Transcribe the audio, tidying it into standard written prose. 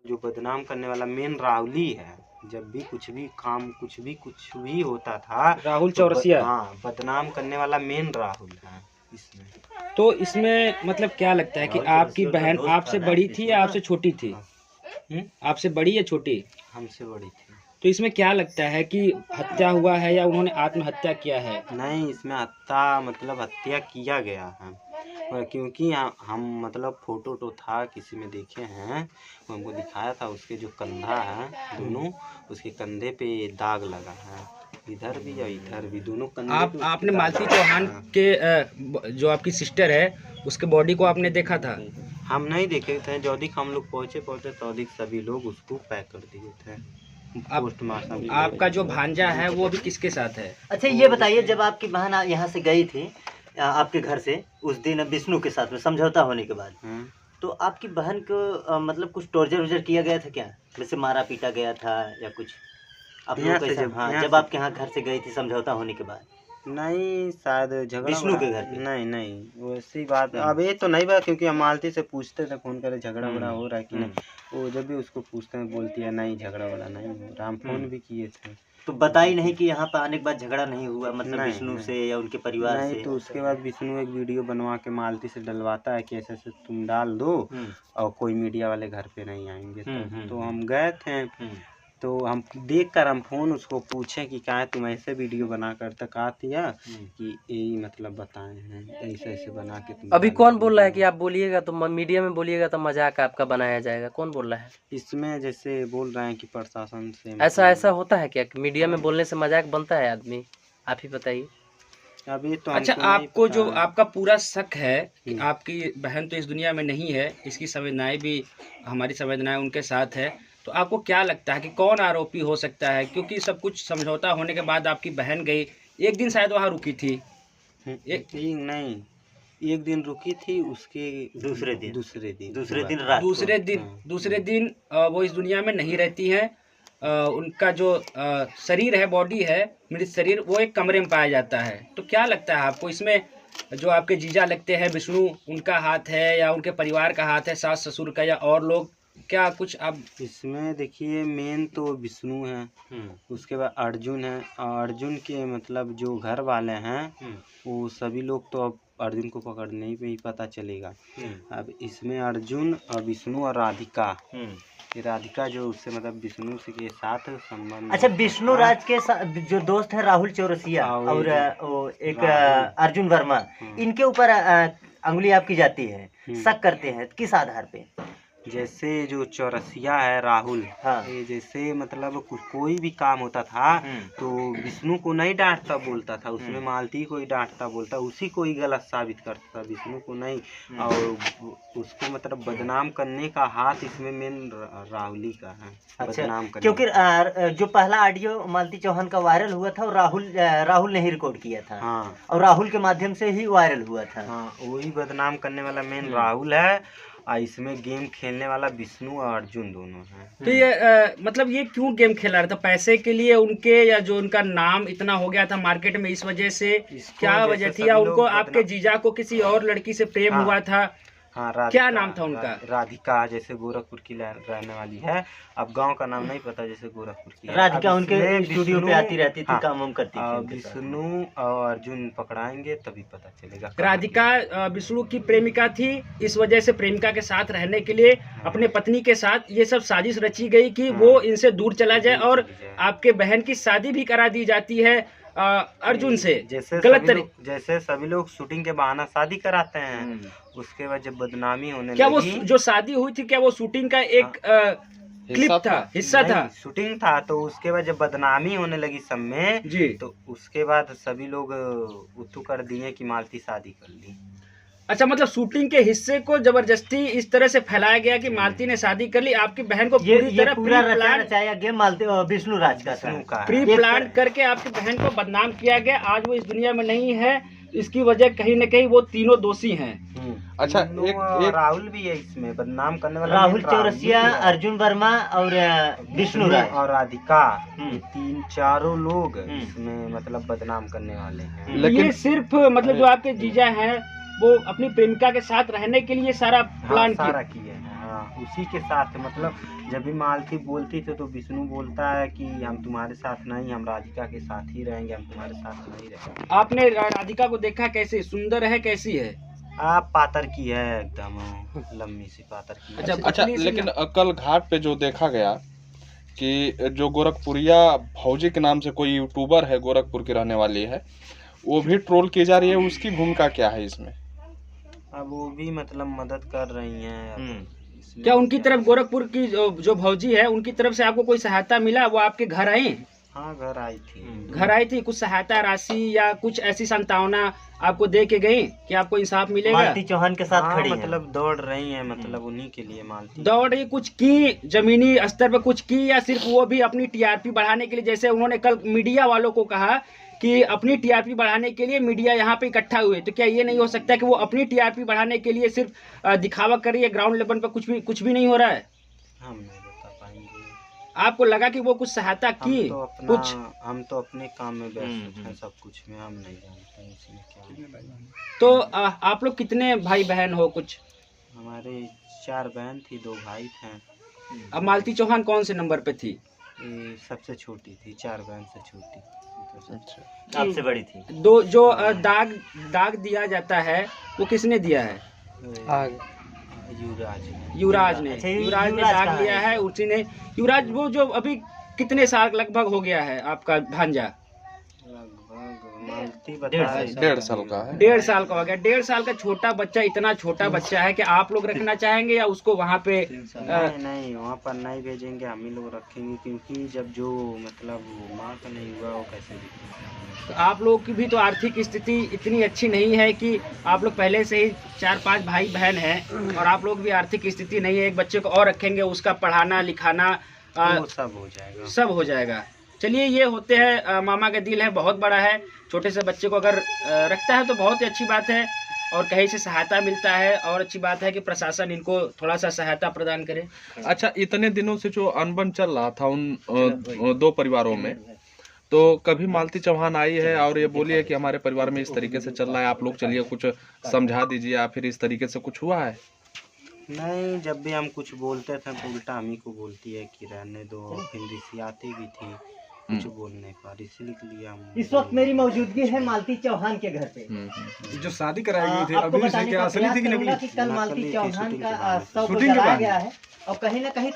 जो बदनाम करने वाला मेन राहुल ही है। जब भी कुछ भी होता था राहुल चौरसिया। हाँ, बदनाम करने वाला मेन राहुल है इसमें। तो इसमें मतलब क्या लगता है कि आपकी बहन आपसे बड़ी थी या आपसे छोटी थी? आपसे बड़ी या छोटी? हमसे बड़ी थी। तो इसमें क्या लगता है कि हत्या हुआ है या उन्होंने आत्महत्या किया है? नहीं, इसमें हत्या किया गया है, क्योंकि हम मतलब फोटो था किसी में देखे हैं, वो हमको दिखाया था। उसके जो कंधा है दोनों, उसके कंधे पे दाग लगा है, इधर भी और इधर भी, दोनों कंधे पे। आपने मालती चौहान के जो आपकी सिस्टर है उसके बॉडी को आपने देखा था? हम नहीं देखे थे, जौदिक हम लोग पहुँचे तौदिक सभी लोग उसको पैक कर दिए थे। पोस्टमार्टम। आपका जो भांजा है वो अभी किसके साथ है? अच्छा ये बताइए, जब आपकी बहन यहाँ से गई थी आपके घर से उस दिन विष्णु के साथ में समझौता होने के बाद, तो आपकी बहन को मतलब कुछ टॉर्चर किया गया था क्या? जैसे मारा पीटा गया था या कुछ? आप लोग कैसे? हाँ, जब आपके यहाँ घर से गई थी समझौता होने के बाद? नहीं, शायद झगड़ा विष्णु के घर पे? नहीं वैसी बात अब ये तो नहीं बात, क्योंकि हम मालती से पूछते थे फोन करे झगड़ा वगड़ा हो रहा है कि नहीं। वो जब भी उसको पूछते हैं बोलती है नहीं झगड़ा वगड़ा नहीं हो रहा। हम फोन भी किए थे तो बताई नहीं कि यहाँ पर आने के बाद झगड़ा नहीं हुआ, मतलब विष्णु से या उनके परिवार से? नहीं, तो उसके बाद विष्णु एक वीडियो बनवा के मालती से डलवाता है कि ऐसे ऐसे तुम डाल दो और कोई मीडिया वाले घर पे नहीं आएंगे। तो हम गए थे, तो हम देखकर हम फोन उसको पूछे कि क्या है तुम ऐसे वीडियो बना कर तक आती है कि यही मतलब बताए हैं, ऐसे ऐसे बना के तुम। अभी कौन बोल रहा है कि आप बोलिएगा तो मीडिया में बोलिएगा तो मजाक आपका बनाया जाएगा? कौन बोल रहा है इसमें? जैसे बोल रहे हैं कि प्रशासन से ऐसा होता है क्या? मीडिया में बोलने से मजाक बनता है आदमी? आप ही बताइए। अभी तो अच्छा, आपको जो आपका पूरा शक है कि आपकी बहन तो इस दुनिया में नहीं है, इसकी संवेदनाएं भी, हमारी संवेदनाएं उनके साथ है, तो आपको क्या लगता है कि कौन आरोपी हो सकता है? क्योंकि सब कुछ समझौता होने के बाद आपकी बहन गई, एक दिन शायद वहाँ रुकी थी। एक दिन रुकी थी, उसके दूसरे दिन वो इस दुनिया में नहीं रहती हैं। उनका जो शरीर है, बॉडी है, मृत शरीर, वो एक कमरे में पाया जाता है। तो क्या लगता है आपको इसमें जो आपके जीजा लगते हैं विष्णु, उनका हाथ है या उनके परिवार का हाथ है, सास ससुर का या और लोग, क्या कुछ आप इसमें? देखिए, मेन तो विष्णु है, उसके बाद अर्जुन है, और अर्जुन के मतलब जो घर वाले हैं वो सभी लोग तो अब अर्जुन को पकड़ने पे ही पता चलेगा। अब इसमें अर्जुन और विष्णु और राधिका, ये राधिका जो उससे मतलब विष्णु से के साथ संबंध। अच्छा, विष्णु राज के जो दोस्त है राहुल चौरसिया और एक अर्जुन वर्मा, इनके ऊपर अंगुली आपकी जाती है, शक करते हैं, किस आधार पे? जैसे जो चौरसिया है राहुल, ये जैसे मतलब कोई भी काम होता था तो विष्णु को नहीं डांटता बोलता था, उसमें मालती को ही डांटता बोलता, उसी को ही गलत साबित करता था, विष्णु को नहीं। और उसको मतलब बदनाम करने का हाथ इसमें मेन राहुल ही का है। अच्छा, बदनाम करने क्योंकि जो पहला ऑडियो मालती चौहान का वायरल हुआ था राहुल ने ही रिकॉर्ड किया था। हाँ, और राहुल के माध्यम से ही वायरल हुआ था। हाँ, वही बदनाम करने वाला मेन राहुल है, और इसमें गेम खेलने वाला विष्णु और अर्जुन दोनों हैं। तो ये मतलब ये क्यों गेम खेल रहा था? पैसे के लिए उनके, या जो उनका नाम इतना हो गया था मार्केट में इस वजह से, क्या वजह थी? या उनको आपके जीजा को किसी और लड़की से प्रेम हुआ था? हाँ, क्या नाम था उनका? राधिका, जैसे गोरखपुर की रहने वाली है, अब गांव का नाम नहीं पता, जैसे गोरखपुर की राधिका उनके स्टूडियो पे आती रहती थी, काम वाम करती थी। विष्णु और अर्जुन पकड़ाएंगे तभी पता चलेगा। राधिका विष्णु की प्रेमिका थी, इस वजह से प्रेमिका के साथ रहने के लिए अपने पत्नी के साथ ये सब साजिश रची गई कि वो इनसे दूर चला जाए, और आपके बहन की शादी भी करा दी जाती है अर्जुन से, जैसे सभी लोग शूटिंग के बहाना शादी कराते हैं, उसके बाद जब बदनामी होने क्या लगी, वो जो शादी हुई थी क्या वो शूटिंग का एक क्लिप था, हिस्सा था? शूटिंग था, तो उसके बाद जब बदनामी होने लगी सब में जी, तो उसके बाद सभी लोग उत्तु कर दिए कि मालती शादी कर ली। अच्छा, मतलब शूटिंग के हिस्से को जबरदस्ती इस तरह से फैलाया गया कि मालती ने शादी कर ली। आपकी बहन को पूरी तरह विष्णु राज का प्री प्लान करके आपकी बहन को बदनाम किया गया। आज वो इस दुनिया में नहीं है, इसकी वजह कहीं न कहीं वो तीनों दोषी हैं। अच्छा, एक राहुल भी है इसमें बदनाम करने वाला, राहुल चौरसिया, अर्जुन वर्मा और विष्णु राज और राधिका, तीन चारों लोग इसमें मतलब बदनाम करने वाले हैं। लेकिन ये सिर्फ मतलब जो आपके जीजा हैं वो अपनी प्रेमिका के साथ रहने के लिए सारा प्लान किए हैं। हाँ, उसी के साथ मतलब जब भी मालती बोलती थी तो विष्णु बोलता है कि हम तुम्हारे साथ नहीं, हम राधिका के साथ ही रहेंगे, हम तुम्हारे साथ नहीं रहेंगे। आपने राधिका को देखा, कैसे सुंदर है, कैसी है? आप पातर की है, एकदम लंबी सी पातर की है। अच्छा, लेकिन कल घाट पे जो देखा गया कि जो गोरखपुरिया भौजी के नाम से कोई यूट्यूबर है, गोरखपुर की रहने वाली है, वो भी ट्रोल की जा रही है, उसकी भूमिका क्या है इसमें? अब वो भी मतलब मदद कर रही हैं। क्या उनकी तरफ गोरखपुर की जो भौजी है उनकी तरफ से आपको कोई सहायता मिला? वो आपके घर आई? हाँ, घर आई थी। घर आई थी, कुछ सहायता राशि या कुछ ऐसी संतावना आपको दे के गई कि आपको इंसाफ मिलेगा? मालती चौहान के साथ हाँ, खड़ी हैं। मतलब दौड़ रही हैं, मतलब उन्हीं के लिए मालती दौड़ रही, कुछ की जमीनी स्तर पर कुछ की, या सिर्फ वो भी अपनी टीआरपी बढ़ाने के लिए? जैसे उन्होंने कल मीडिया वालों को कहा कि अपनी टीआरपी बढ़ाने के लिए मीडिया यहाँ पे इकट्ठा हुए, तो क्या ये नहीं हो सकता कि वो अपनी टीआरपी बढ़ाने के लिए सिर्फ दिखावा कर रही है, ग्राउंड लेवल पर कुछ भी नहीं हो रहा है? हम नहीं बता पाएंगे। आपको लगा कि वो कुछ सहायता की? हम तो अपने काम में व्यस्त हैं, सब कुछ में हम नहीं जानते हैं इसमें क्या। तो आप लोग कितने भाई बहन हो? कुछ हमारे 4 बहन थी, 2 भाई थे। अब मालती चौहान कौन से नंबर पे थी? ये सबसे छोटी थी, 4 बहन से छोटी। अच्छा, आपसे बड़ी थी। दो जो दाग दिया जाता है वो किसने दिया है? युवराज ने। अच्छा, युवराज ने युवराज दाग कहाँ लिया है उसी ने। युवराज वो जो अभी कितने साल लगभग हो गया है आपका भांजा? लगभग मालती बता 1.5 साल का है। 1.5 साल का हो गया। 1.5 साल का छोटा बच्चा, इतना छोटा बच्चा है कि आप लोग रखना चाहेंगे या उसको वहाँ पे? नहीं, वहाँ पर नहीं भेजेंगे, हम ही लोग रखेंगे, क्योंकि जब जो मतलब माँ का नहीं हुआ वो कैसे दिखेगा। तो आप लोग की भी तो आर्थिक स्थिति इतनी अच्छी नहीं है कि आप लोग पहले से ही 4-5 भाई बहन हैं और आप लोग भी आर्थिक स्थिति नहीं है, एक बच्चे को और रखेंगे, उसका पढ़ाना लिखाना वो सब हो जाएगा, सब हो जाएगा। चलिए, ये होते हैं मामा का दिल है, बहुत बड़ा है। छोटे से बच्चे को अगर रखता है तो बहुत ही अच्छी बात है, और कहीं से सहायता मिलता है, और अच्छी बात है कि प्रशासन इनको थोड़ा सा सहायता प्रदान करे। अच्छा, इतने दिनों से जो अनबन चल रहा था उन 2 परिवारों में, तो कभी मालती चौहान आई है और ये बोली है कि हमारे परिवार में इस तरीके से चल रहा है, आप लोग चलिए कुछ समझा दीजिए, या फिर इस तरीके से कुछ हुआ है? नहीं, जब भी हम कुछ बोलते थे तो उल्टा हम ही को बोलती है कि रहने दो, फिर रिसियाती भी थी, कुछ बोल नहीं पा रही, इसलिए हम। इस वक्त मेरी मौजूदगी है मालती चौहान के घर पे। जो शादी कराई गई थी, आपको अभी बताने क्या का असली थी कि प्रयास नकली? करूंगा कि कल मालती चौहान का शव को शूटिंग के जलाया बाद गया है और कहीं ना कहीं